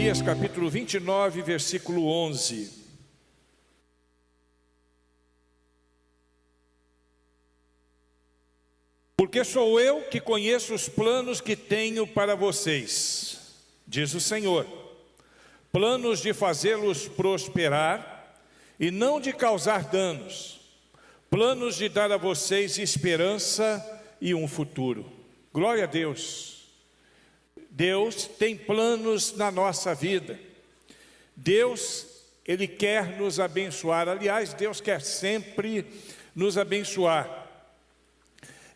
Jeremias capítulo 29, versículo 11. Porque sou eu que conheço os planos que tenho para vocês, diz o Senhor, planos de fazê-los prosperar e não de causar danos, planos de dar a vocês esperança e um futuro. Glória a Deus. Deus tem planos na nossa vida. Deus, Ele quer nos abençoar. Aliás, Deus quer sempre nos abençoar.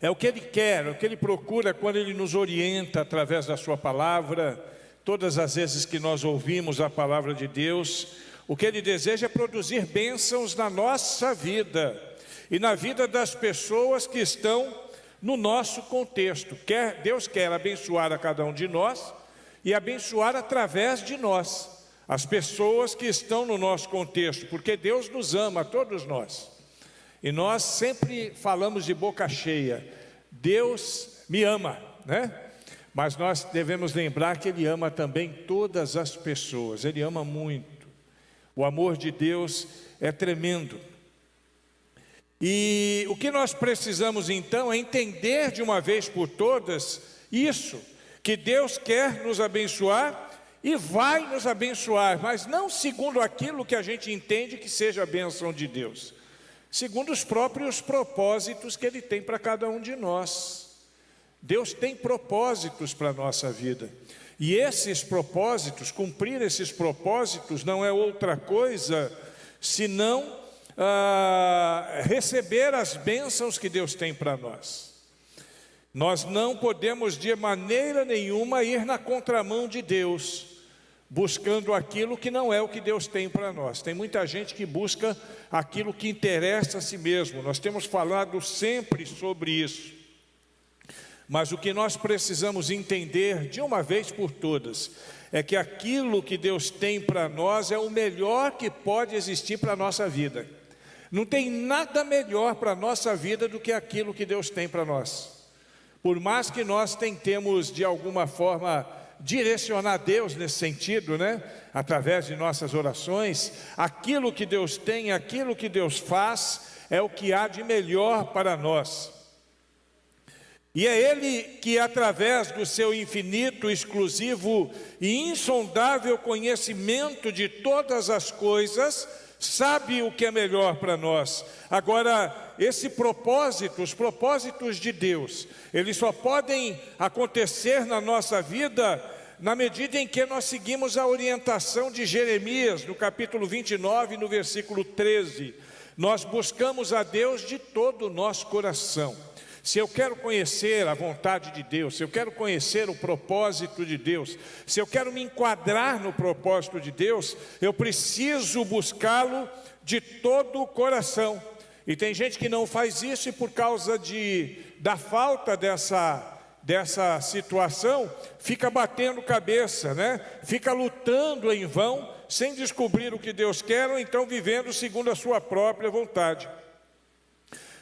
É o que Ele quer, é o que Ele procura quando Ele nos orienta através da sua palavra. Todas as vezes que nós ouvimos a palavra de Deus, o que Ele deseja é produzir bênçãos na nossa vida e na vida das pessoas que estão no nosso contexto. Deus quer abençoar a cada um de nós e abençoar através de nós as pessoas que estão no nosso contexto, porque Deus nos ama, todos nós. E nós sempre falamos de boca cheia, Deus me ama, né? Mas nós devemos lembrar que Ele ama também todas as pessoas, Ele ama muito. O amor de Deus é tremendo. E o que nós precisamos então é entender de uma vez por todas isso, que Deus quer nos abençoar e vai nos abençoar, mas não segundo aquilo que a gente entende que seja a bênção de Deus, segundo os próprios propósitos que Ele tem para cada um de nós. Deus tem propósitos para a nossa vida, e esses propósitos, cumprir esses propósitos não é outra coisa senão receber as bênçãos que Deus tem para nós. Nós não podemos de maneira nenhuma ir na contramão de Deus, buscando aquilo que não é o que Deus tem para nós. Tem muita gente que busca aquilo que interessa a si mesmo. Nós temos falado sempre sobre isso. Mas o que nós precisamos entender de uma vez por todas é que aquilo que Deus tem para nós é o melhor que pode existir para a nossa vida. Não tem nada melhor para a nossa vida do que aquilo que Deus tem para nós. Por mais que nós tentemos de alguma forma direcionar Deus nesse sentido, né? Através de nossas orações, aquilo que Deus tem, aquilo que Deus faz, é o que há de melhor para nós. E é Ele que, através do seu infinito, exclusivo e insondável conhecimento de todas as coisas, sabe o que é melhor para nós. Agora, os propósitos de Deus, eles só podem acontecer na nossa vida na medida em que nós seguimos a orientação de Jeremias, no capítulo 29, no versículo 13. Nós buscamos a Deus de todo o nosso coração. Se eu quero conhecer a vontade de Deus, se eu quero conhecer o propósito de Deus, se eu quero me enquadrar no propósito de Deus, eu preciso buscá-lo de todo o coração. E tem gente que não faz isso e por causa da falta dessa situação, fica batendo cabeça, né? Fica lutando em vão, sem descobrir o que Deus quer, ou então vivendo segundo a sua própria vontade.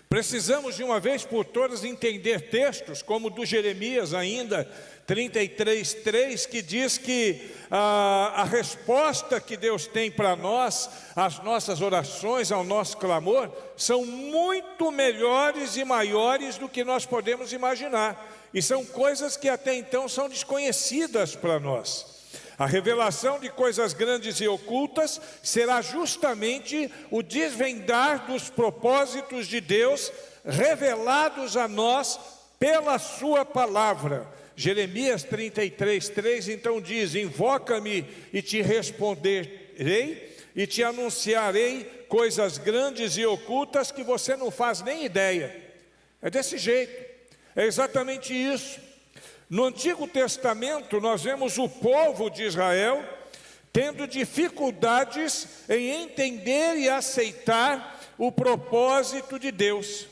Precisamos de uma vez por todas entender textos como o do Jeremias ainda, 33:3, que diz que a resposta que Deus tem para nós, as nossas orações, ao nosso clamor, são muito melhores e maiores do que nós podemos imaginar. E são coisas que até então são desconhecidas para nós. A revelação de coisas grandes e ocultas será justamente o desvendar dos propósitos de Deus revelados a nós pela sua palavra. Jeremias 33:3 então diz: invoca-me e te responderei e te anunciarei coisas grandes e ocultas que você não faz nem ideia. É desse jeito, é exatamente isso. No Antigo Testamento nós vemos o povo de Israel tendo dificuldades em entender e aceitar o propósito de Deus.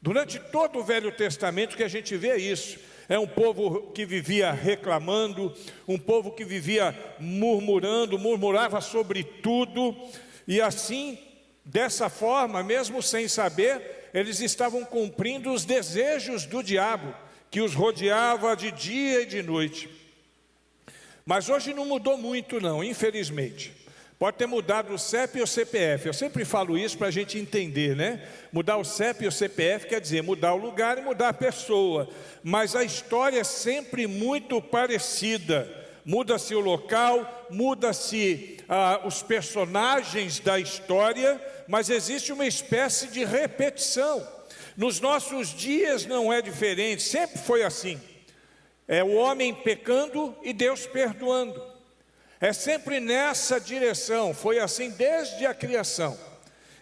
Durante todo o Velho Testamento que a gente vê isso, é um povo que vivia reclamando, um povo que vivia murmurando, murmurava sobre tudo, e assim, dessa forma, mesmo sem saber, eles estavam cumprindo os desejos do diabo, que os rodeava de dia e de noite. Mas hoje não mudou muito não, infelizmente. Pode ter mudado o CEP e o CPF. Eu sempre falo isso para a gente entender, né? Mudar o CEP e o CPF quer dizer mudar o lugar e mudar a pessoa. Mas a história é sempre muito parecida. Muda-se o local, muda-se os personagens da história, mas existe uma espécie de repetição. Nos nossos dias não é diferente, sempre foi assim. É o homem pecando e Deus perdoando. É sempre nessa direção, foi assim desde a criação.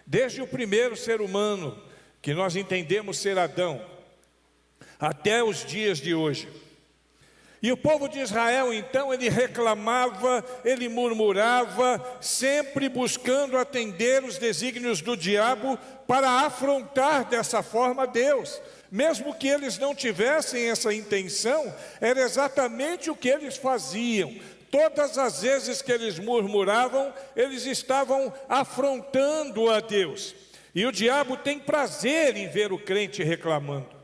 Desde o primeiro ser humano, que nós entendemos ser Adão, até os dias de hoje. E o povo de Israel, então, ele reclamava, ele murmurava, sempre buscando atender os desígnios do diabo para afrontar dessa forma Deus. Mesmo que eles não tivessem essa intenção, era exatamente o que eles faziam. Todas as vezes que eles murmuravam, eles estavam afrontando a Deus. E o diabo tem prazer em ver o crente reclamando.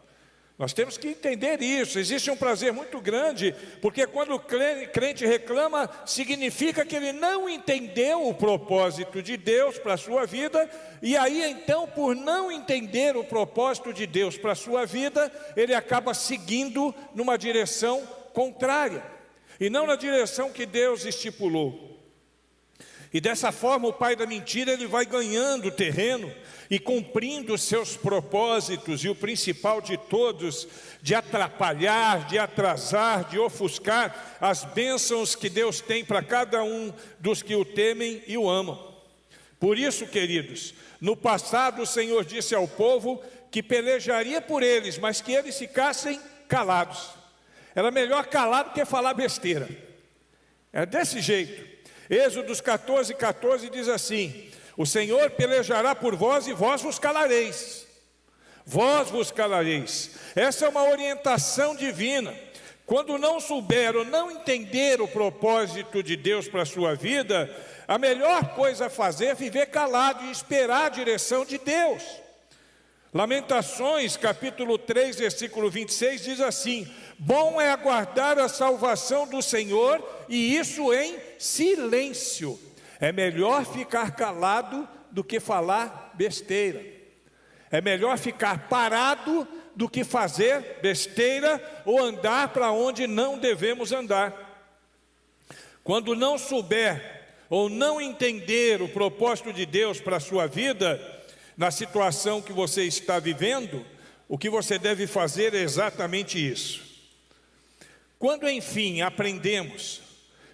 Nós temos que entender isso, existe um prazer muito grande, porque quando o crente reclama, significa que ele não entendeu o propósito de Deus para a sua vida, e aí então, por não entender o propósito de Deus para a sua vida, ele acaba seguindo numa direção contrária, e não na direção que Deus estipulou. E dessa forma o pai da mentira ele vai ganhando terreno e cumprindo os seus propósitos, e o principal de todos, de atrapalhar, de atrasar, de ofuscar as bênçãos que Deus tem para cada um dos que o temem e o amam. Por isso, queridos, no passado o Senhor disse ao povo que pelejaria por eles, mas que eles ficassem calados. Era melhor calado que falar besteira. É desse jeito. Êxodo 14:14 diz assim: o Senhor pelejará por vós e vós vos calareis. Vós vos calareis. Essa é uma orientação divina. Quando não souber ou não entender o propósito de Deus para a sua vida, a melhor coisa a fazer é viver calado e esperar a direção de Deus. Lamentações, capítulo 3, versículo 26, diz assim: bom é aguardar a salvação do Senhor, e isso em silêncio. É melhor ficar calado do que falar besteira. É melhor ficar parado do que fazer besteira ou andar para onde não devemos andar. Quando não souber ou não entender o propósito de Deus para a sua vida, na situação que você está vivendo, o que você deve fazer é exatamente isso. Quando, enfim, aprendemos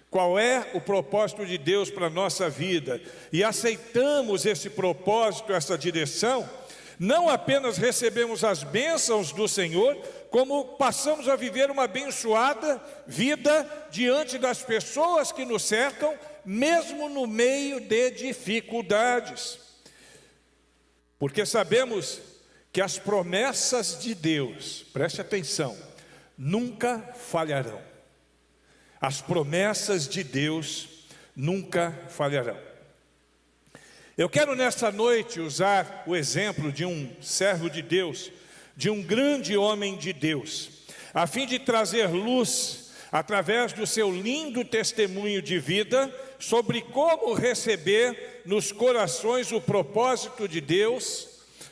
qual é o propósito de Deus para a nossa vida e aceitamos esse propósito, essa direção, não apenas recebemos as bênçãos do Senhor, como passamos a viver uma abençoada vida diante das pessoas que nos cercam, mesmo no meio de dificuldades. Porque sabemos que as promessas de Deus, preste atenção, nunca falharão. As promessas de Deus nunca falharão. Eu quero nessa noite usar o exemplo de um servo de Deus, de um grande homem de Deus, a fim de trazer luz, através do seu lindo testemunho de vida, sobre como receber nos corações o propósito de Deus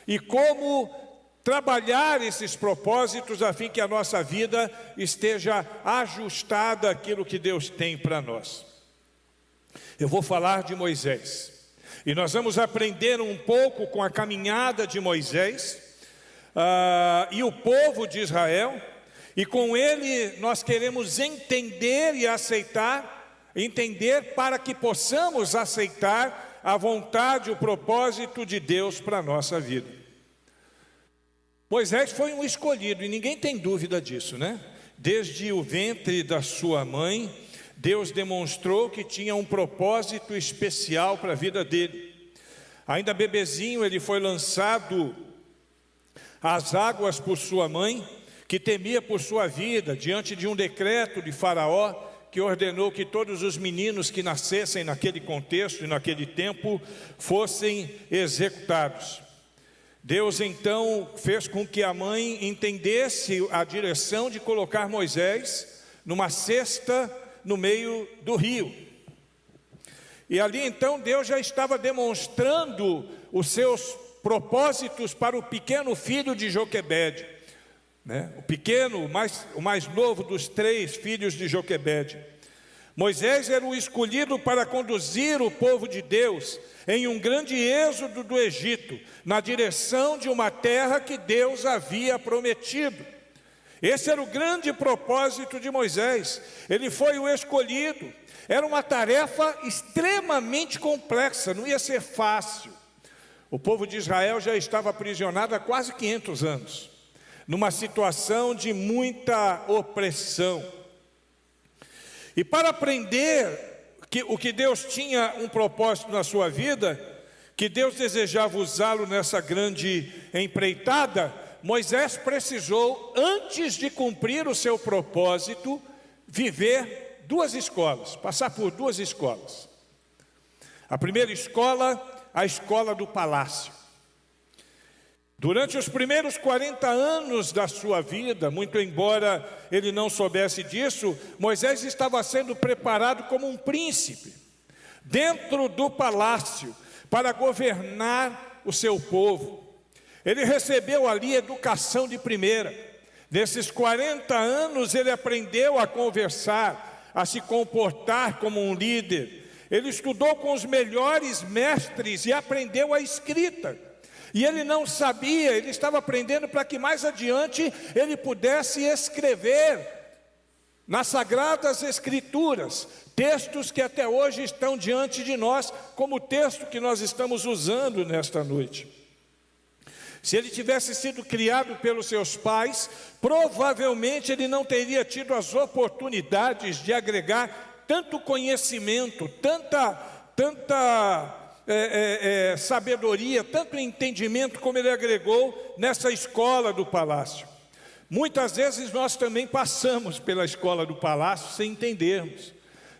e como trabalhar esses propósitos a fim que a nossa vida esteja ajustada àquilo que Deus tem para nós. Eu vou falar de Moisés. E nós vamos aprender um pouco com a caminhada de Moisés e o povo de Israel. E com ele nós queremos entender e aceitar, entender para que possamos aceitar a vontade, o propósito de Deus para a nossa vida. Moisés foi um escolhido e ninguém tem dúvida disso, né? Desde o ventre da sua mãe, Deus demonstrou que tinha um propósito especial para a vida dele. Ainda bebezinho, ele foi lançado às águas por sua mãe, que temia por sua vida, diante de um decreto de Faraó, que ordenou que todos os meninos que nascessem naquele contexto e naquele tempo fossem executados. Deus então fez com que a mãe entendesse a direção de colocar Moisés numa cesta no meio do rio. E ali então Deus já estava demonstrando os seus propósitos para o pequeno filho de Joquebede, né? O pequeno, o mais novo dos 3 filhos de Joquebede. Moisés era o escolhido para conduzir o povo de Deus em um grande êxodo do Egito, na direção de uma terra que Deus havia prometido. Esse era o grande propósito de Moisés. Ele foi o escolhido. Era uma tarefa extremamente complexa, não ia ser fácil. O povo de Israel já estava aprisionado há quase 500 anos, numa situação de muita opressão. E para aprender o que Deus tinha um propósito na sua vida, que Deus desejava usá-lo nessa grande empreitada, Moisés precisou, antes de cumprir o seu propósito, viver 2 escolas, passar por 2 escolas. A primeira escola, a escola do palácio. Durante os primeiros 40 anos da sua vida, muito embora ele não soubesse disso, Moisés estava sendo preparado como um príncipe, dentro do palácio, para governar o seu povo. Ele recebeu ali educação de primeira. Nesses 40 anos ele aprendeu a conversar, a se comportar como um líder. Ele estudou com os melhores mestres e aprendeu a escrita. E ele não sabia, ele estava aprendendo para que mais adiante ele pudesse escrever nas Sagradas Escrituras, textos que até hoje estão diante de nós, como o texto que nós estamos usando nesta noite. Se ele tivesse sido criado pelos seus pais, provavelmente ele não teria tido as oportunidades de agregar tanto conhecimento, tanta sabedoria, tanto entendimento como ele agregou nessa escola do palácio. Muitas vezes nós também passamos pela escola do palácio sem entendermos,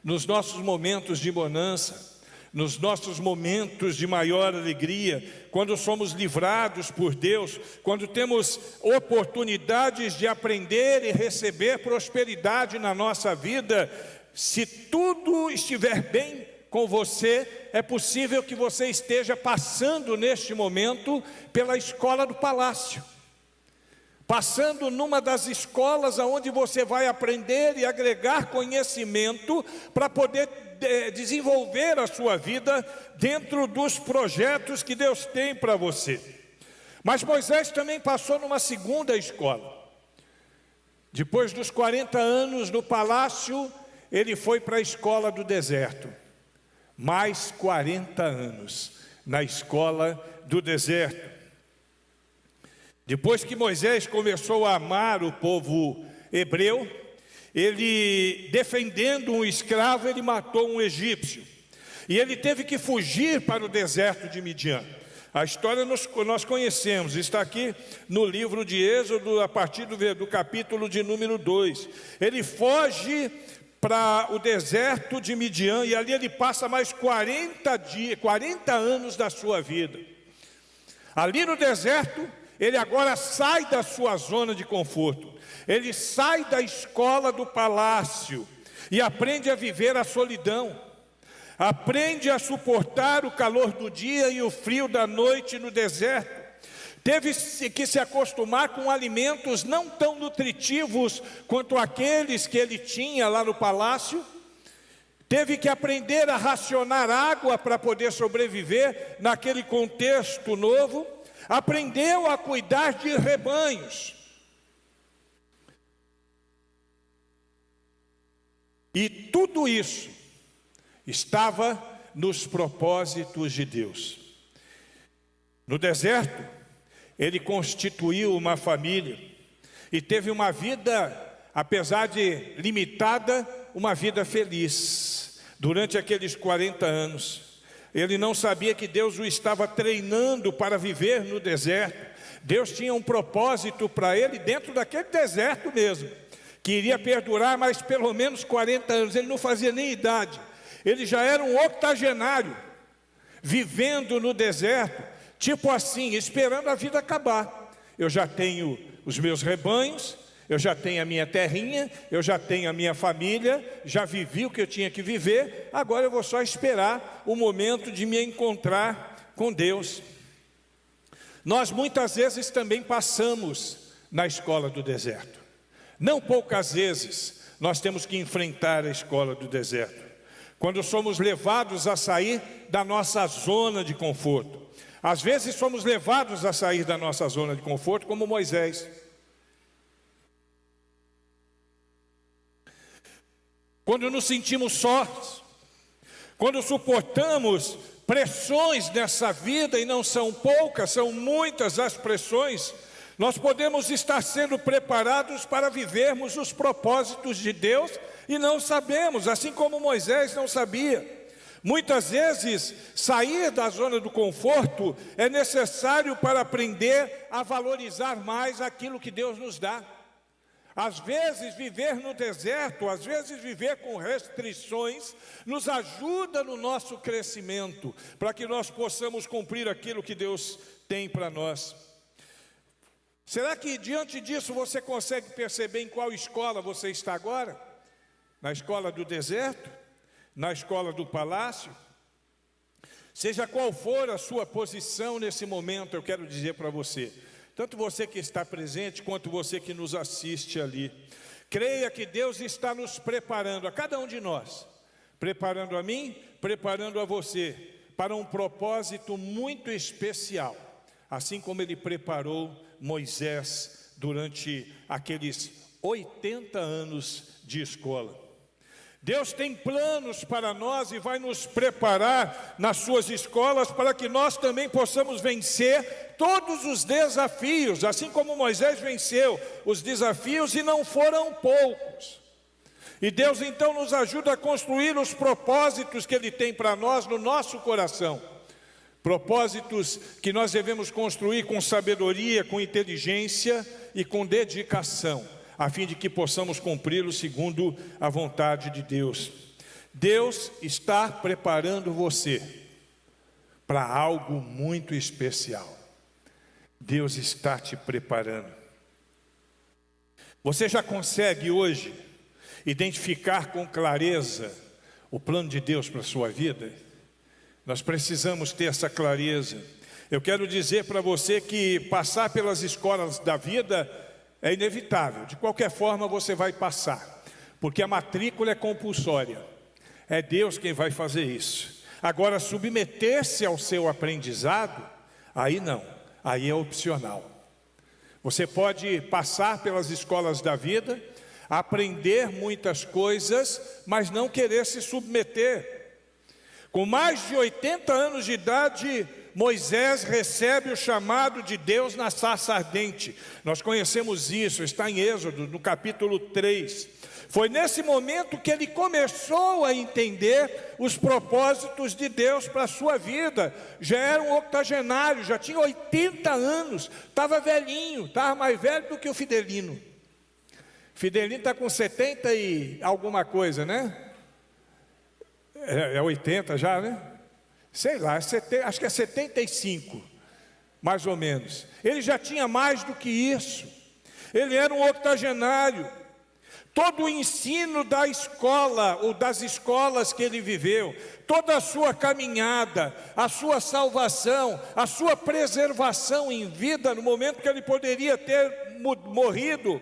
nos nossos momentos de bonança, nos nossos momentos de maior alegria, quando somos livrados por Deus, quando temos oportunidades de aprender e receber prosperidade na nossa vida. Se tudo estiver bem com você, é possível que você esteja passando neste momento pela escola do palácio, passando numa das escolas onde você vai aprender e agregar conhecimento para poder desenvolver a sua vida dentro dos projetos que Deus tem para você. Mas Moisés também passou numa segunda escola. Depois dos 40 anos no palácio, ele foi para a escola do deserto. Mais 40 anos na escola do deserto. Depois que Moisés começou a amar o povo hebreu, ele, defendendo um escravo, ele matou um egípcio. E ele teve que fugir para o deserto de Midian. A história nós conhecemos, está aqui no livro de Êxodo, a partir do capítulo de número 2. Ele foge para o deserto de Midian e ali ele passa mais 40 anos da sua vida. Ali no deserto, ele agora sai da sua zona de conforto. Ele sai da escola do palácio e aprende a viver a solidão. Aprende a suportar o calor do dia e o frio da noite no deserto. Teve que se acostumar com alimentos não tão nutritivos quanto aqueles que ele tinha lá no palácio. Teve que aprender a racionar água para poder sobreviver naquele contexto novo. Aprendeu a cuidar de rebanhos. E tudo isso estava nos propósitos de Deus. No deserto, ele constituiu uma família e teve uma vida, apesar de limitada, uma vida feliz. Durante aqueles 40 anos, ele não sabia que Deus o estava treinando para viver no deserto. Deus tinha um propósito para ele dentro daquele deserto mesmo, que iria perdurar mais pelo menos 40 anos. Ele não fazia nem idade. Ele já era um octogenário, vivendo no deserto, tipo assim, esperando a vida acabar. Eu já tenho os meus rebanhos, Eu já tenho a minha terrinha, eu já tenho a minha família, já vivi o que eu tinha que viver, agora eu vou só esperar o momento de me encontrar com Deus. Nós muitas vezes também passamos na escola do deserto. Não poucas vezes nós temos que enfrentar a escola do deserto, quando somos levados a sair da nossa zona de conforto. Às vezes somos levados a sair da nossa zona de conforto, como Moisés. Quando nos sentimos sós, quando suportamos pressões nessa vida, e não são poucas, são muitas as pressões, nós podemos estar sendo preparados para vivermos os propósitos de Deus e não sabemos, assim como Moisés não sabia. Muitas vezes, sair da zona do conforto é necessário para aprender a valorizar mais aquilo que Deus nos dá. Às vezes viver no deserto, às vezes viver com restrições, nos ajuda no nosso crescimento, para que nós possamos cumprir aquilo que Deus tem para nós. Será que diante disso você consegue perceber em qual escola você está agora? Na escola do deserto? Na escola do palácio? Seja qual for a sua posição nesse momento, eu quero dizer para você, tanto você que está presente, quanto você que nos assiste ali, creia que Deus está nos preparando, a cada um de nós, preparando a mim, preparando a você, para um propósito muito especial, assim como Ele preparou Moisés durante aqueles 80 anos de escola. Deus tem planos para nós e vai nos preparar nas suas escolas para que nós também possamos vencer todos os desafios, assim como Moisés venceu os desafios e não foram poucos. E Deus então nos ajuda a construir os propósitos que Ele tem para nós no nosso coração. Propósitos que nós devemos construir com sabedoria, com inteligência e com dedicação, a fim de que possamos cumpri-los segundo a vontade de Deus. Deus está preparando você para algo muito especial. Deus está te preparando. Você já consegue hoje identificar com clareza o plano de Deus para a sua vida? Nós precisamos ter essa clareza. Eu quero dizer para você que passar pelas escolas da vida é inevitável, de qualquer forma você vai passar, porque a matrícula é compulsória, é Deus quem vai fazer isso. Agora, submeter-se ao seu aprendizado, aí não, aí é opcional. Você pode passar pelas escolas da vida, aprender muitas coisas, mas não querer se submeter. Com mais de 80 anos de idade, Moisés recebe o chamado de Deus na sarça ardente. Nós conhecemos isso, está em Êxodo, no capítulo 3. Foi nesse momento que ele começou a entender os propósitos de Deus para a sua vida. Já era um octogenário, já tinha 80 anos, estava velhinho, estava mais velho do que o Fidelino. Fidelino está com 70 e alguma coisa, né? É 80 já, né? Sei lá, acho que é 75, mais ou menos. Ele já tinha mais do que isso. Ele era um octogenário. Todo o ensino da escola, ou das escolas que ele viveu, toda a sua caminhada, a sua salvação, a sua preservação em vida, no momento que ele poderia ter morrido,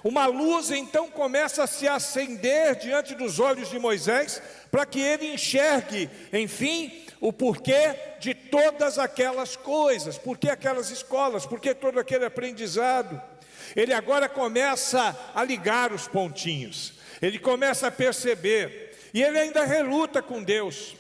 uma luz então começa a se acender diante dos olhos de Moisés, para que ele enxergue, enfim, o porquê de todas aquelas coisas, porquê aquelas escolas, porquê todo aquele aprendizado. Ele agora começa a ligar os pontinhos, ele começa a perceber, e ele ainda reluta com Deus,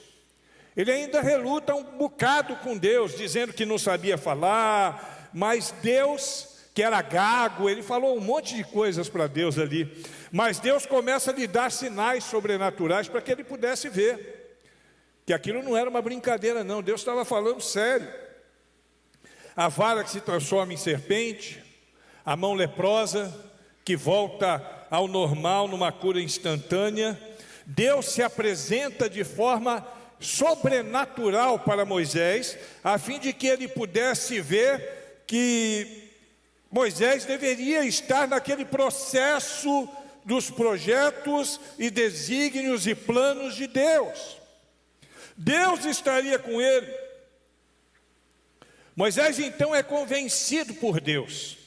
ele ainda reluta um bocado com Deus, dizendo que não sabia falar, mas Deus, que era gago, ele falou um monte de coisas para Deus ali, mas Deus começa a lhe dar sinais sobrenaturais para que ele pudesse ver que aquilo não era uma brincadeira não, Deus estava falando sério. A vara que se transforma em serpente, a mão leprosa que volta ao normal numa cura instantânea. Deus se apresenta de forma sobrenatural para Moisés, a fim de que ele pudesse ver que Moisés deveria estar naquele processo dos projetos e desígnios e planos de Deus. Deus estaria com ele. Moisés então é convencido por Deus.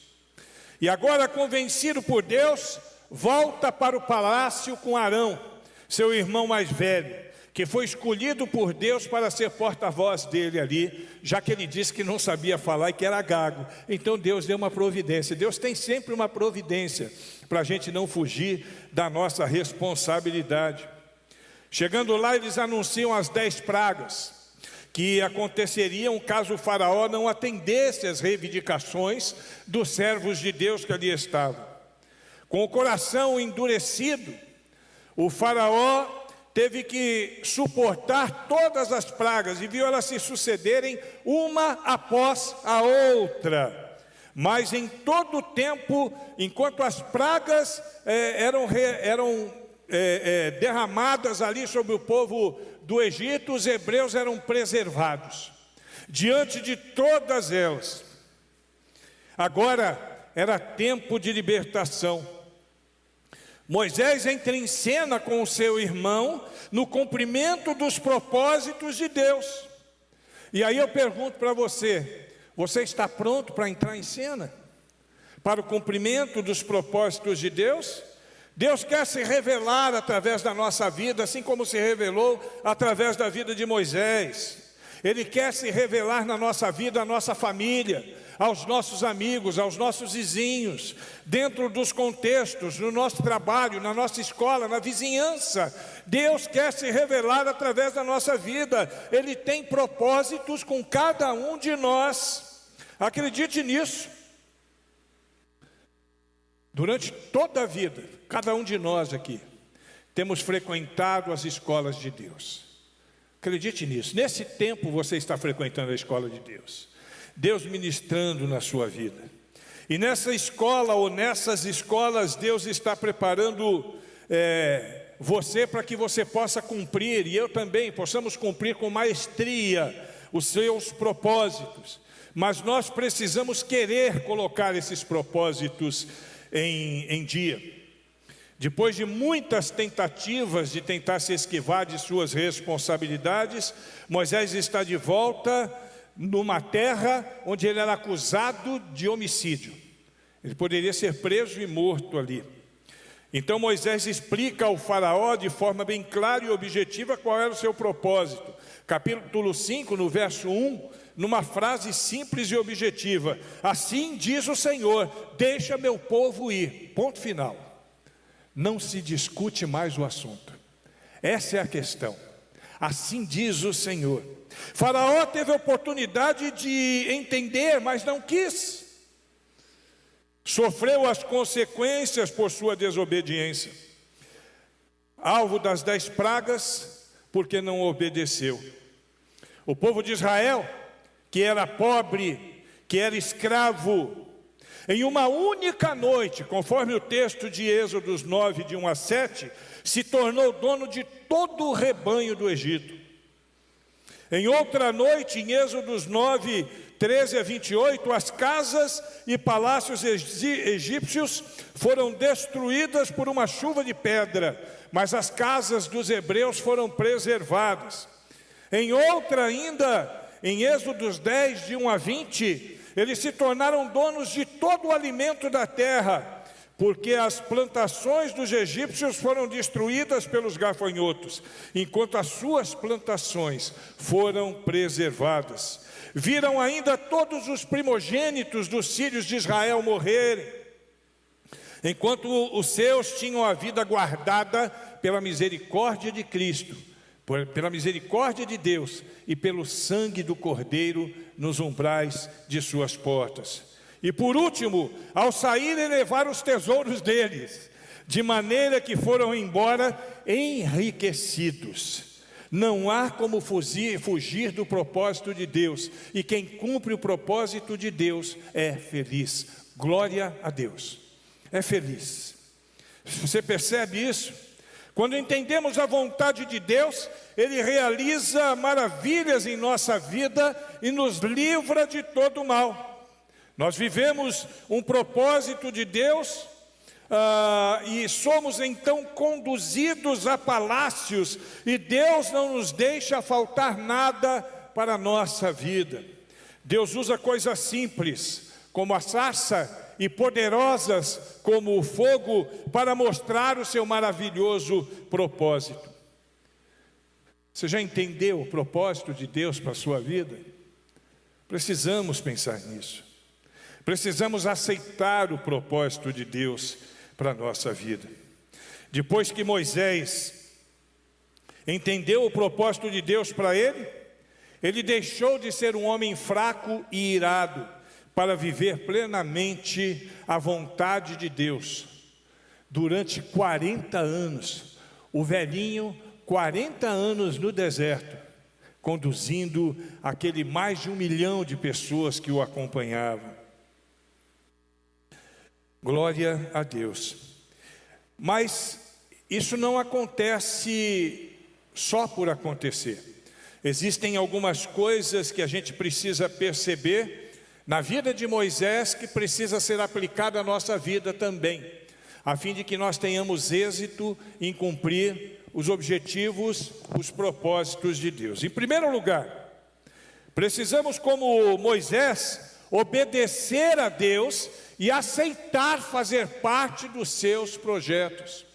E agora, convencido por Deus, volta para o palácio com Arão, seu irmão mais velho, que foi escolhido por Deus para ser porta-voz dele ali, já que ele disse que não sabia falar e que era gago. Então Deus deu uma providência. Deus tem sempre uma providência para a gente não fugir da nossa responsabilidade. Chegando lá, eles anunciam as 10 pragas que aconteceriam caso o faraó não atendesse às reivindicações dos servos de Deus que ali estavam. Com o coração endurecido, o faraó teve que suportar todas as pragas e viu elas se sucederem uma após a outra. Mas em todo o tempo, enquanto as pragas eram derramadas ali sobre o povo do Egito, os hebreus eram preservados diante de todas elas. Agora era tempo de libertação. Moisés entra em cena com o seu irmão no cumprimento dos propósitos de Deus. E aí eu pergunto para você: você está pronto para entrar em cena? Para o cumprimento dos propósitos de Deus? Deus quer se revelar através da nossa vida, assim como se revelou através da vida de Moisés. Ele quer se revelar na nossa vida, na nossa família, aos nossos amigos, aos nossos vizinhos, dentro dos contextos, no nosso trabalho, na nossa escola, na vizinhança. Deus quer se revelar através da nossa vida. Ele tem propósitos com cada um de nós. Acredite nisso. Durante toda a vida, cada um de nós aqui, temos frequentado as escolas de Deus. Acredite nisso. Nesse tempo você está frequentando a escola de Deus. Deus ministrando na sua vida. E nessa escola ou nessas escolas, Deus está preparando você para que você possa cumprir, e eu também, possamos cumprir com maestria os seus propósitos. Mas nós precisamos querer colocar esses propósitos em dia. Depois de muitas tentativas de tentar se esquivar de suas responsabilidades, Moisés está de volta numa terra onde ele era acusado de homicídio. Ele poderia ser preso e morto ali. Então Moisés explica ao faraó de forma bem clara e objetiva qual era o seu propósito. Capítulo 5, no verso 1, numa frase simples e objetiva: assim diz o Senhor, deixa meu povo ir. Ponto final. Não se discute mais o assunto. Essa é a questão. Assim diz o Senhor. Faraó teve a oportunidade de entender, mas não quis. Sofreu as consequências por sua desobediência. Alvo das 10 pragas, porque não obedeceu. O povo de Israel, que era pobre, que era escravo, em uma única noite, conforme o texto de Êxodo 9, de 1 a 7, se tornou dono de todo o rebanho do Egito. Em outra noite, em Êxodo 9, 13 a 28, as casas e palácios egípcios foram destruídas por uma chuva de pedra, mas as casas dos hebreus foram preservadas. Em outra ainda, em Êxodo 10, de 1 a 20, eles se tornaram donos de todo o alimento da terra, porque as plantações dos egípcios foram destruídas pelos gafanhotos, enquanto as suas plantações foram preservadas. Viram ainda todos os primogênitos dos filhos de Israel morrerem, enquanto os seus tinham a vida guardada pela misericórdia de Cristo, pela misericórdia de Deus e pelo sangue do Cordeiro nos umbrais de suas portas. E por último, ao saírem, levaram os tesouros deles, de maneira que foram embora enriquecidos. Não há como fugir do propósito de Deus, e quem cumpre o propósito de Deus é feliz. Glória a Deus, é feliz. Você percebe isso? Quando entendemos a vontade de Deus, Ele realiza maravilhas em nossa vida e nos livra de todo o mal. Nós vivemos um propósito de Deus, e somos então conduzidos a palácios, e Deus não nos deixa faltar nada para a nossa vida. Deus usa coisas simples, como a sarça, e poderosas como o fogo, para mostrar o seu maravilhoso propósito. Você já entendeu o propósito de Deus para a sua vida? Precisamos pensar nisso. Precisamos aceitar o propósito de Deus para a nossa vida. Depois que Moisés entendeu o propósito de Deus para ele, ele deixou de ser um homem fraco e irado, para viver plenamente a vontade de Deus. Durante 40 anos, o velhinho, 40 anos no deserto, conduzindo aquele mais de 1 milhão de pessoas que o acompanhavam. Glória a Deus. Mas isso não acontece só por acontecer. Existem algumas coisas que a gente precisa perceber na vida de Moisés, que precisa ser aplicada à nossa vida também, a fim de que nós tenhamos êxito em cumprir os objetivos, os propósitos de Deus. Em primeiro lugar, precisamos, como Moisés, obedecer a Deus e aceitar fazer parte dos seus projetos.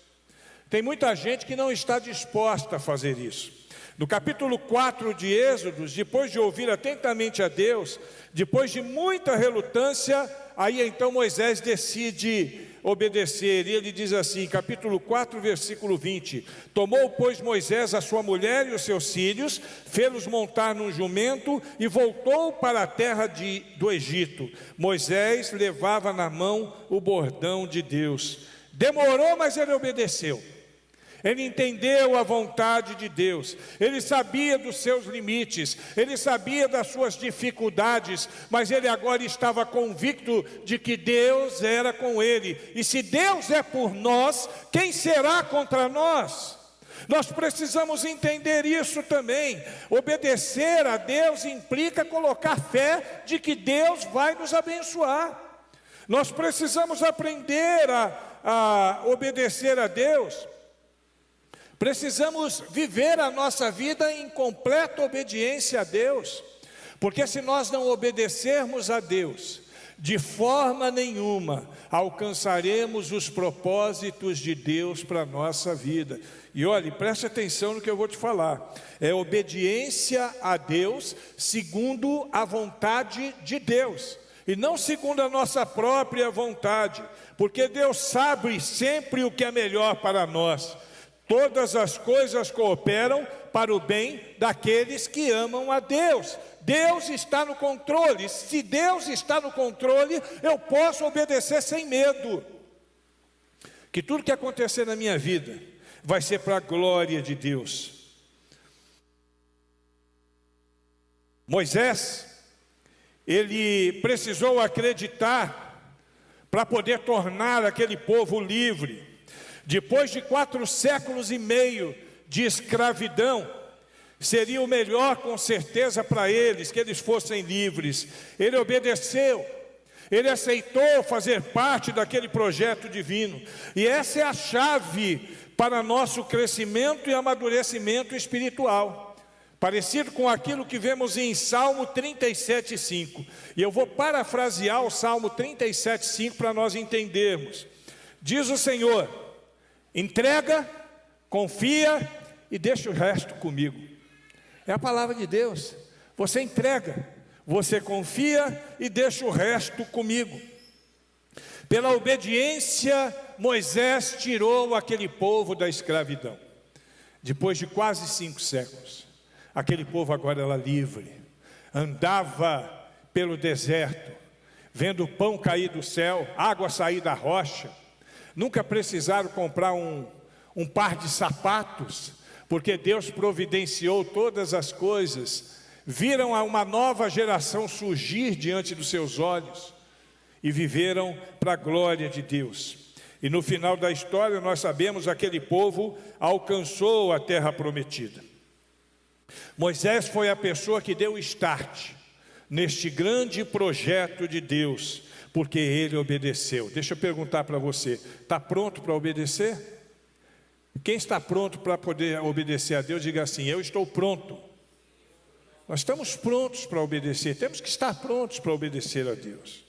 Tem muita gente que não está disposta a fazer isso. No capítulo 4 de Êxodos, depois de ouvir atentamente a Deus, depois de muita relutância, aí então Moisés decide obedecer. E ele diz assim, capítulo 4, versículo 20: Tomou, pois, Moisés a sua mulher e os seus filhos, fê-los montar num jumento e voltou para a terra do Egito. Moisés levava na mão o bordão de Deus. Demorou, mas ele obedeceu. Ele entendeu a vontade de Deus, ele sabia dos seus limites, ele sabia das suas dificuldades, mas ele agora estava convicto de que Deus era com ele. E se Deus é por nós, quem será contra nós? Nós precisamos entender isso também. Obedecer a Deus implica colocar fé de que Deus vai nos abençoar. Nós precisamos aprender a obedecer a Deus. Precisamos viver a nossa vida em completa obediência a Deus, porque se nós não obedecermos a Deus, de forma nenhuma alcançaremos os propósitos de Deus para a nossa vida. E olhe, preste atenção no que eu vou te falar. É obediência a Deus segundo a vontade de Deus, e não segundo a nossa própria vontade, porque Deus sabe sempre o que é melhor para nós. Todas as coisas cooperam para o bem daqueles que amam a Deus. Deus está no controle. Se Deus está no controle, eu posso obedecer sem medo. Que tudo que acontecer na minha vida vai ser para a glória de Deus. Moisés, ele precisou acreditar para poder tornar aquele povo livre. Depois de 4 séculos e meio de escravidão, seria o melhor com certeza para eles, que eles fossem livres. Ele obedeceu, ele aceitou fazer parte daquele projeto divino. E essa é a chave para nosso crescimento e amadurecimento espiritual. Parecido com aquilo que vemos em Salmo 37:5. E eu vou parafrasear o Salmo 37:5 para nós entendermos. Diz o Senhor: entrega, confia e deixa o resto comigo. É a palavra de Deus. Você entrega, você confia e deixa o resto comigo. Pela obediência, Moisés tirou aquele povo da escravidão. Depois de quase 5 séculos, aquele povo agora era livre. Andava pelo deserto, vendo o pão cair do céu, água sair da rocha. Nunca precisaram comprar um par de sapatos, porque Deus providenciou todas as coisas. Viram uma nova geração surgir diante dos seus olhos e viveram para a glória de Deus. E no final da história nós sabemos, aquele povo alcançou a terra prometida. Moisés foi a pessoa que deu o start neste grande projeto de Deus, porque ele obedeceu. Deixa eu perguntar para você, está pronto para obedecer? Quem está pronto para poder obedecer a Deus, diga assim: eu estou pronto. Nós estamos prontos para obedecer, temos que estar prontos para obedecer a Deus.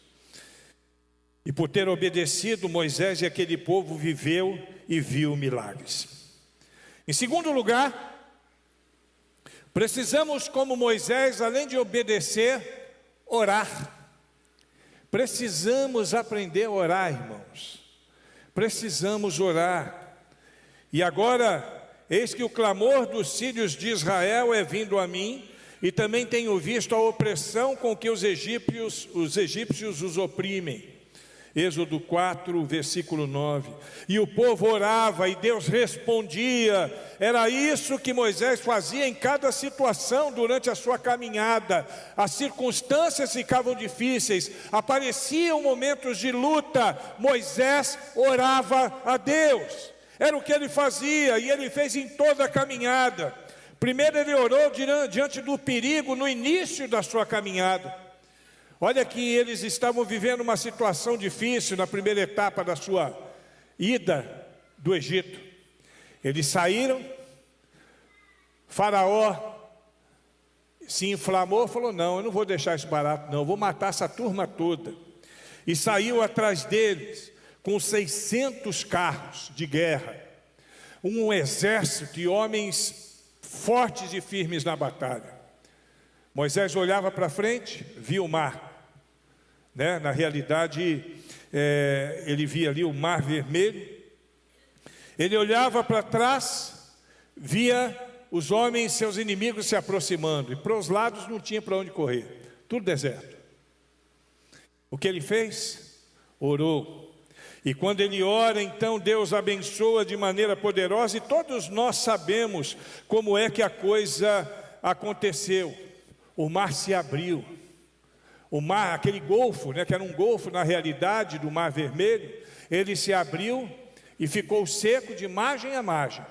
E por ter obedecido, Moisés e aquele povo viveu e viu milagres. Em segundo lugar, precisamos, como Moisés, além de obedecer, orar. Precisamos aprender a orar, irmãos. Precisamos orar. E agora, eis que o clamor dos filhos de Israel é vindo a mim, e também tenho visto a opressão com que os egípcios os oprimem. Êxodo 4, versículo 9. E o povo orava e Deus respondia. Era isso que Moisés fazia em cada situação durante a sua caminhada. As circunstâncias ficavam difíceis, apareciam momentos de luta. Moisés orava a Deus. Era o que ele fazia e ele fez em toda a caminhada. Primeiro ele orou diante do perigo no início da sua caminhada. Olha que eles estavam vivendo uma situação difícil na primeira etapa da sua ida do Egito. Eles saíram, Faraó se inflamou, falou: não, eu não vou deixar isso barato não, eu vou matar essa turma toda. E saiu atrás deles com 600 carros de guerra, um exército de homens fortes e firmes na batalha. Moisés olhava para frente, via o mar. Na realidade, ele via ali o mar vermelho. Ele olhava para trás, via os homens, seus inimigos se aproximando, e para os lados não tinha para onde correr, tudo deserto. O que ele fez? Orou. E quando ele ora, então Deus abençoa de maneira poderosa, e todos nós sabemos como é que a coisa aconteceu. O mar se abriu. O mar, aquele golfo, que era um golfo na realidade do Mar Vermelho, ele se abriu e ficou seco de margem a margem.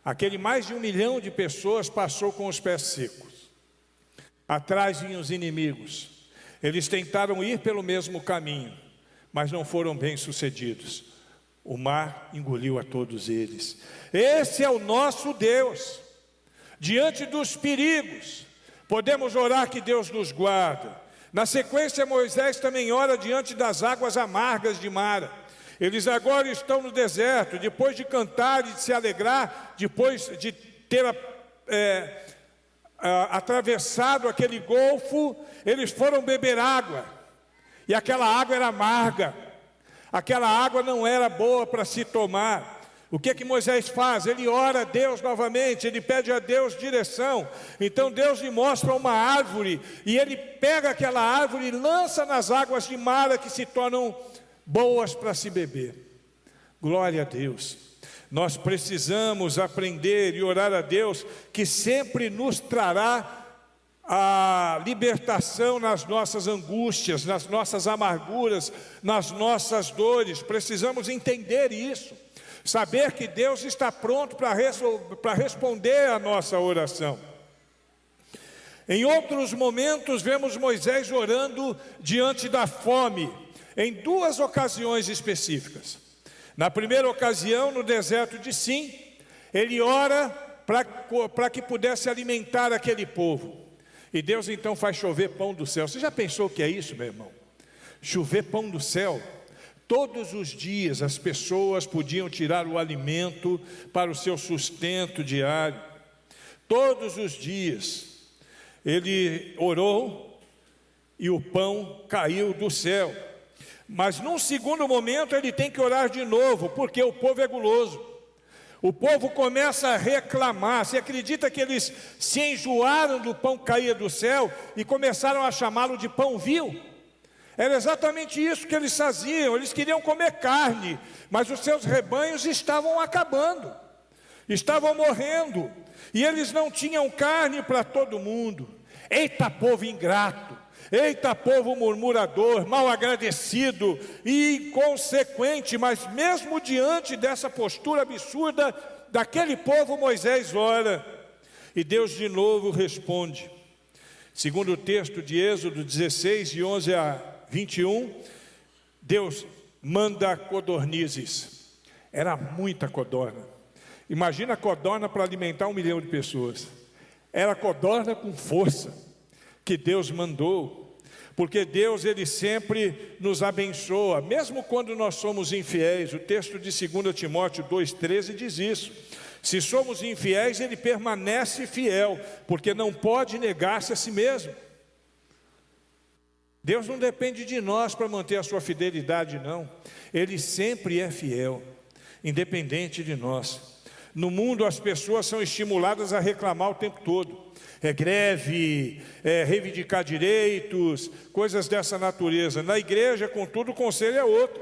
Aquele mais de 1 milhão de pessoas passou com os pés secos. Atrás vinham os inimigos. Eles tentaram ir pelo mesmo caminho, mas não foram bem sucedidos. O mar engoliu a todos eles. Esse é o nosso Deus. Diante dos perigos, podemos orar que Deus nos guarda. Na sequência, Moisés também ora diante das águas amargas de Mara. Eles agora estão no deserto, depois de cantar e de se alegrar, depois de ter atravessado aquele golfo, eles foram beber água. E aquela água era amarga. Aquela água não era boa para se tomar. O que Moisés faz? Ele ora a Deus novamente, ele pede a Deus direção. Então Deus lhe mostra uma árvore, e ele pega aquela árvore e lança nas águas de Mara, que se tornam boas para se beber. Glória a Deus. Nós precisamos aprender e orar a Deus, que sempre nos trará a libertação nas nossas angústias, nas nossas amarguras, nas nossas dores. Precisamos entender isso. Saber que Deus está pronto para responder a nossa oração. Em outros momentos, vemos Moisés orando diante da fome, em 2 ocasiões específicas. Na primeira ocasião, no deserto de Sim, ele ora para que pudesse alimentar aquele povo. E Deus então faz chover pão do céu. Você já pensou o que é isso, meu irmão? Chover pão do céu. Todos os dias as pessoas podiam tirar o alimento para o seu sustento diário. Todos os dias ele orou e o pão caiu do céu. Mas num segundo momento ele tem que orar de novo, porque o povo é guloso. O povo começa a reclamar. Você acredita que eles se enjoaram do pão que caía do céu e começaram a chamá-lo de pão vil? Era exatamente isso que eles faziam. Eles queriam comer carne, mas os seus rebanhos estavam acabando, estavam morrendo, e eles não tinham carne para todo mundo. Eita povo ingrato, eita povo murmurador, mal agradecido e inconsequente. Mas mesmo diante dessa postura absurda daquele povo, Moisés ora, e Deus de novo responde. Segundo o texto de Êxodo 16, de 11 a 21, Deus manda codornizes. Era muita codorna. Imagina a codorna para alimentar 1 milhão de pessoas. Era codorna com força que Deus mandou. Porque Deus, Ele sempre nos abençoa, mesmo quando nós somos infiéis. O texto de 2 Timóteo 2,13 diz isso. Se somos infiéis, Ele permanece fiel, porque não pode negar-se a si mesmo. Deus não depende de nós para manter a sua fidelidade, não. Ele sempre é fiel, independente de nós. No mundo, as pessoas são estimuladas a reclamar o tempo todo. É greve, é reivindicar direitos, coisas dessa natureza. Na igreja, contudo, o conselho é outro.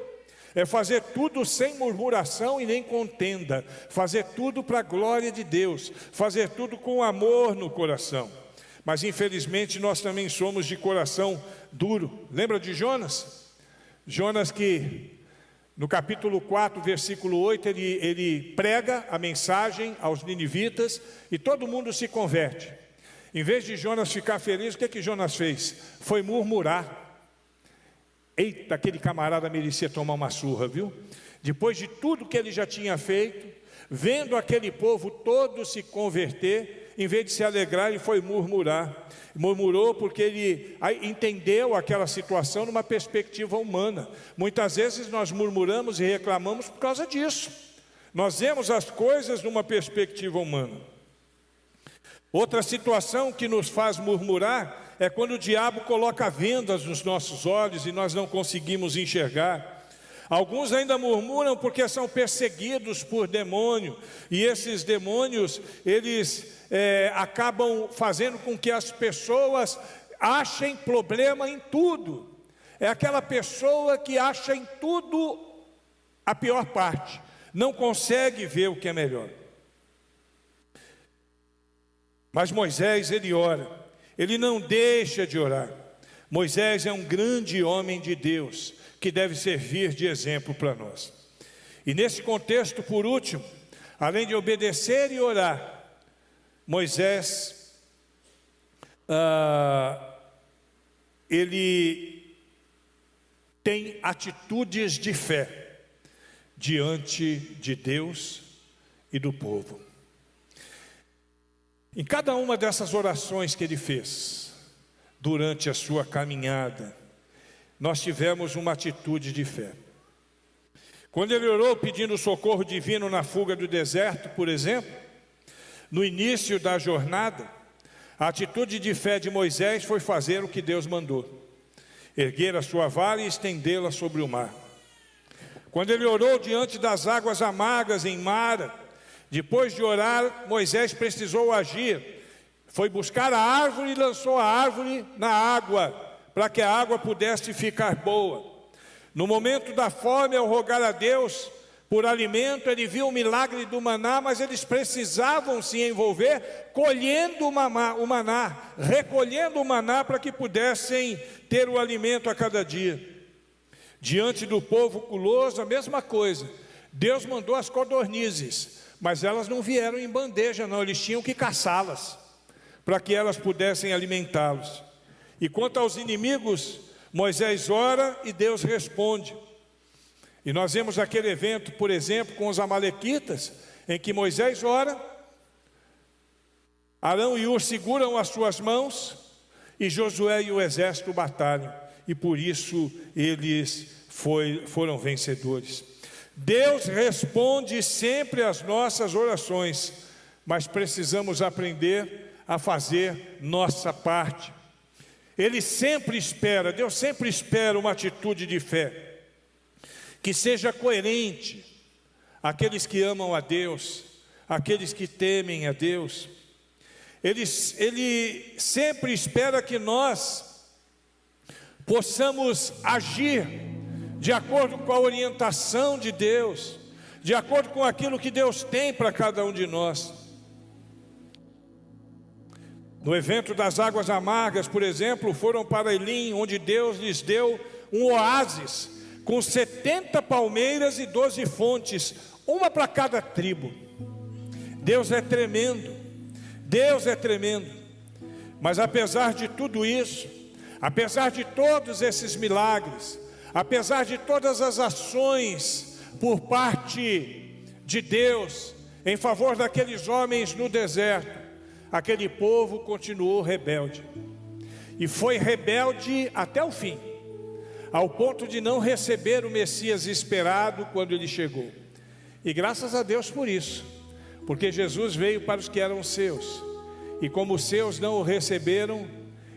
É fazer tudo sem murmuração e nem contenda. Fazer tudo para a glória de Deus. Fazer tudo com amor no coração. Mas infelizmente nós também somos de coração duro. Lembra de Jonas? Jonas que no capítulo 4, versículo 8, ele prega a mensagem aos ninivitas e todo mundo se converte. Em vez de Jonas ficar feliz, o que Jonas fez? Foi murmurar. Eita, aquele camarada merecia tomar uma surra, viu? Depois de tudo que ele já tinha feito, vendo aquele povo todo se converter, em vez de se alegrar, ele foi murmurar. Murmurou porque ele entendeu aquela situação numa perspectiva humana. Muitas vezes nós murmuramos e reclamamos por causa disso. Nós vemos as coisas numa perspectiva humana. Outra situação que nos faz murmurar é quando o diabo coloca vendas nos nossos olhos e nós não conseguimos enxergar. Alguns ainda murmuram porque são perseguidos por demônio, e esses demônios, eles acabam fazendo com que as pessoas achem problema em tudo. É aquela pessoa que acha em tudo a pior parte, não consegue ver o que é melhor. Mas Moisés, ele ora, ele não deixa de orar. Moisés é um grande homem de Deus, que deve servir de exemplo para nós. E nesse contexto, por último, além de obedecer e orar, Moisés, ele tem atitudes de fé diante de Deus e do povo. Em cada uma dessas orações que ele fez, durante a sua caminhada, nós tivemos uma atitude de fé. Quando ele orou pedindo socorro divino na fuga do deserto, por exemplo, no início da jornada, a atitude de fé de Moisés foi fazer o que Deus mandou: erguer a sua vara e estendê-la sobre o mar. Quando ele orou diante das águas amargas em Mara, depois de orar, Moisés precisou agir. Foi buscar a árvore e lançou a árvore na água, para que a água pudesse ficar boa. No momento da fome, ao rogar a Deus por alimento, ele viu o milagre do maná, mas eles precisavam se envolver colhendo o maná, recolhendo o maná para que pudessem ter o alimento a cada dia. Diante do povo guloso, a mesma coisa. Deus mandou as codornizes, mas elas não vieram em bandeja, não. Eles tinham que caçá-las, para que elas pudessem alimentá-los. E quanto aos inimigos, Moisés ora e Deus responde. E nós vemos aquele evento, por exemplo, com os amalequitas, em que Moisés ora, Arão e Ur seguram as suas mãos, e Josué e o exército batalham, e por isso eles foram vencedores. Deus responde sempre às nossas orações, mas precisamos aprender a fazer nossa parte. Ele sempre espera, Deus sempre espera uma atitude de fé, que seja coerente. Aqueles que amam a Deus, aqueles que temem a Deus, Ele sempre espera que nós possamos agir de acordo com a orientação de Deus, de acordo com aquilo que Deus tem para cada um de nós. No evento das águas amargas, por exemplo, foram para Elim, onde Deus lhes deu um oásis, com 70 palmeiras e 12 fontes, uma para cada tribo. Deus é tremendo, Deus é tremendo. Mas apesar de tudo isso, apesar de todos esses milagres, apesar de todas as ações por parte de Deus em favor daqueles homens no deserto, aquele povo continuou rebelde. E foi rebelde até o fim, ao ponto de não receber o Messias esperado quando ele chegou. E graças a Deus por isso, porque Jesus veio para os que eram seus, e como os seus não o receberam,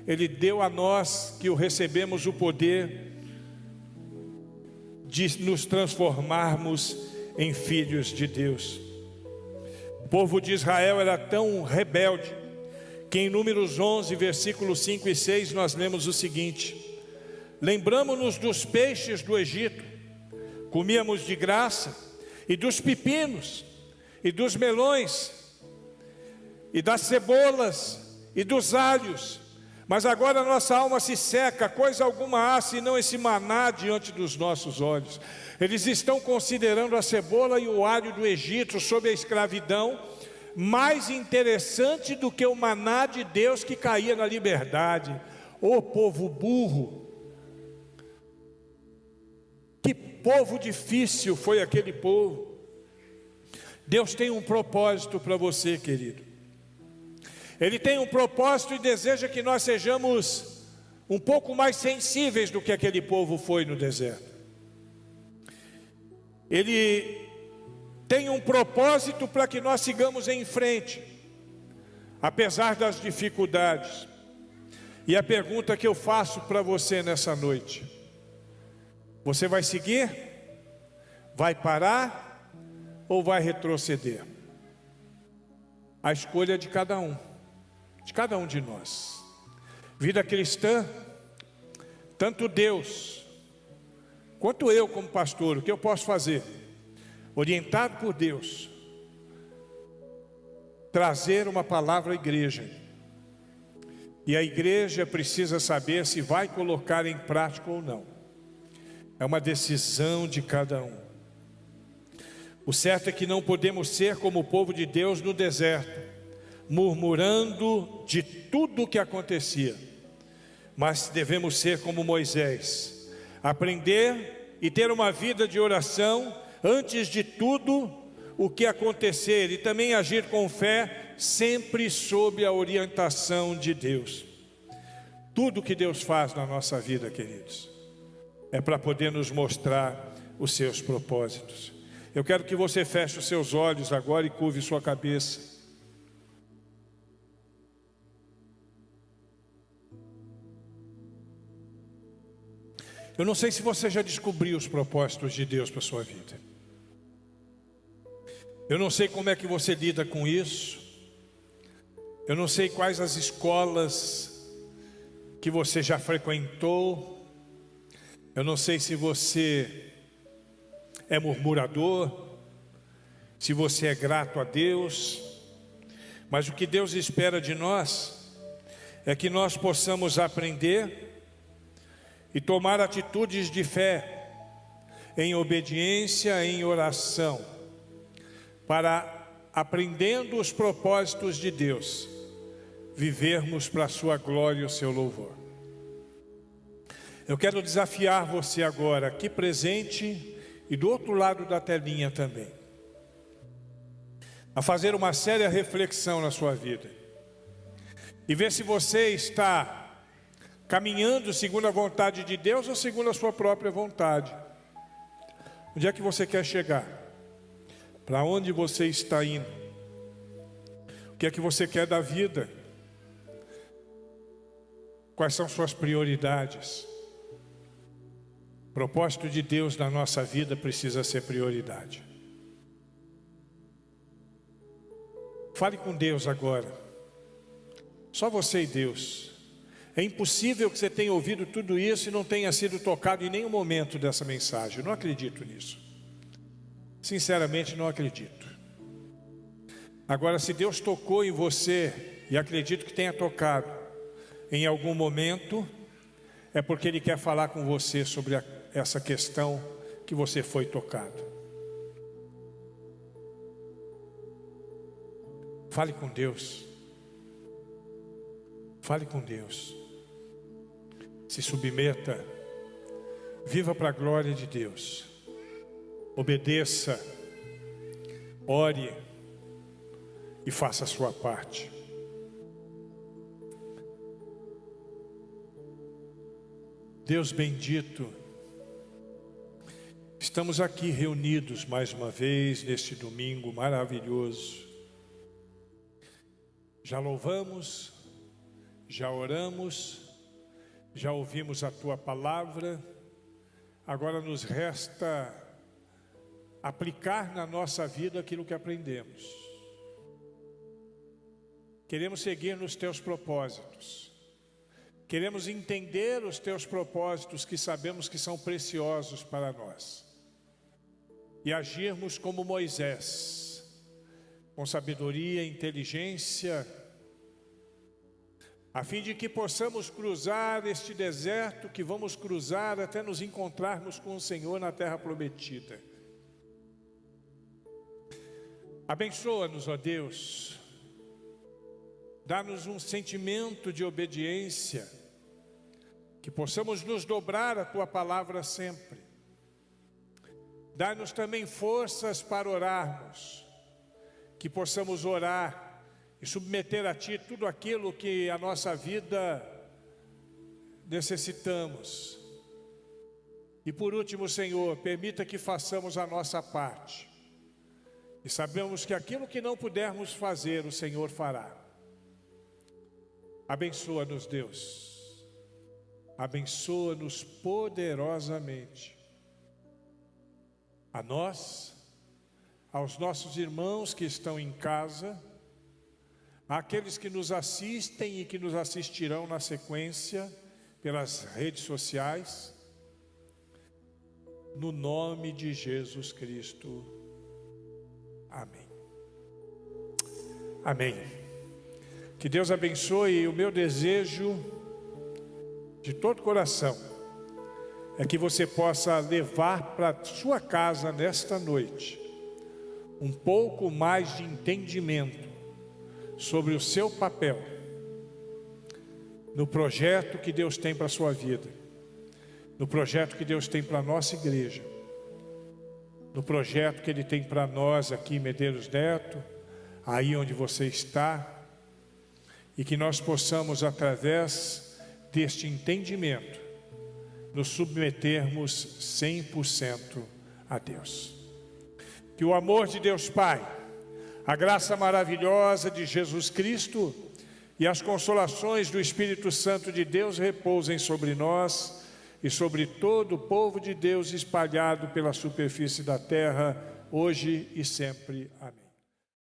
ele deu a nós que o recebemos o poder de nos transformarmos em filhos de Deus. O povo de Israel era tão rebelde que em Números 11, versículos 5 e 6 nós lemos o seguinte: lembramo-nos dos peixes do Egito, comíamos de graça, e dos pepinos, e dos melões, e das cebolas, e dos alhos, mas agora nossa alma se seca, coisa alguma há senão esse maná diante dos nossos olhos. Eles estão considerando a cebola e o alho do Egito sob a escravidão mais interessante do que o maná de Deus que caía na liberdade. Ô povo burro! Que povo difícil foi aquele povo. Deus tem um propósito para você, querido. Ele tem um propósito e deseja que nós sejamos um pouco mais sensíveis do que aquele povo foi no deserto. Ele tem um propósito para que nós sigamos em frente, apesar das dificuldades. E a pergunta que eu faço para você nessa noite: você vai seguir? Vai parar? Ou vai retroceder? A escolha é de cada um de nós. Vida cristã, tanto Deus quanto eu como pastor, o que eu posso fazer? Orientado por Deus, trazer uma palavra à igreja. E a igreja precisa saber se vai colocar em prática ou não. É uma decisão de cada um. O certo é que não podemos ser como o povo de Deus no deserto, murmurando de tudo o que acontecia. Mas devemos ser como Moisés, aprender e ter uma vida de oração antes de tudo o que acontecer, e também agir com fé, sempre sob a orientação de Deus. Tudo que Deus faz na nossa vida, queridos, é para poder nos mostrar os seus propósitos. Eu quero que você feche os seus olhos agora e curve sua cabeça. Eu não sei se você já descobriu os propósitos de Deus para a sua vida. Eu não sei como é que você lida com isso. Eu não sei quais as escolas que você já frequentou. Eu não sei se você é murmurador, se você é grato a Deus. Mas o que Deus espera de nós é que nós possamos aprender e tomar atitudes de fé, em obediência, em oração, para, aprendendo os propósitos de Deus, vivermos para a sua glória e o seu louvor. Eu quero desafiar você agora, aqui presente e do outro lado da telinha também, a fazer uma séria reflexão na sua vida e ver se você está caminhando segundo a vontade de Deus ou segundo a sua própria vontade. Onde é que você quer chegar? Para onde você está indo? O que é que você quer da vida? Quais são suas prioridades? O propósito de Deus na nossa vida precisa ser prioridade. Fale com Deus agora. Só você e Deus. É impossível que você tenha ouvido tudo isso e não tenha sido tocado em nenhum momento dessa mensagem. Eu não acredito nisso. Sinceramente, não acredito. Agora, se Deus tocou em você, e acredito que tenha tocado em algum momento, é porque Ele quer falar com você sobre essa questão que você foi tocado. Fale com Deus. Fale com Deus. Se submeta. Viva para a glória de Deus. Obedeça. Ore. E faça a sua parte. Deus bendito, estamos aqui reunidos mais uma vez neste domingo maravilhoso. Já louvamos, já oramos, já ouvimos a Tua palavra, agora nos resta aplicar na nossa vida aquilo que aprendemos. Queremos seguir nos Teus propósitos. Queremos entender os Teus propósitos que sabemos que são preciosos para nós. E agirmos como Moisés, com sabedoria e inteligência, a fim de que possamos cruzar este deserto que vamos cruzar até nos encontrarmos com o Senhor na terra prometida. Abençoa-nos, ó Deus. Dá-nos um sentimento de obediência, que possamos nos dobrar à Tua palavra sempre. Dá-nos também forças para orarmos, que possamos orar e submeter a Ti tudo aquilo que a nossa vida necessitamos. E por último, Senhor, permita que façamos a nossa parte. E sabemos que aquilo que não pudermos fazer, o Senhor fará. Abençoa-nos, Deus. Abençoa-nos poderosamente. A nós, aos nossos irmãos que estão em casa, àqueles que nos assistem e que nos assistirão na sequência pelas redes sociais, no nome de Jesus Cristo. Amém. Amém. Que Deus abençoe. O meu desejo de todo coração é que você possa levar para a sua casa nesta noite um pouco mais de entendimento sobre o seu papel no projeto que Deus tem para a sua vida, no projeto que Deus tem para a nossa igreja, no projeto que Ele tem para nós aqui em Medeiros Neto, aí onde você está, e que nós possamos, através deste entendimento, nos submetermos 100% a Deus. Que o amor de Deus Pai, a graça maravilhosa de Jesus Cristo e as consolações do Espírito Santo de Deus repousem sobre nós e sobre todo o povo de Deus espalhado pela superfície da terra, hoje e sempre. Amém.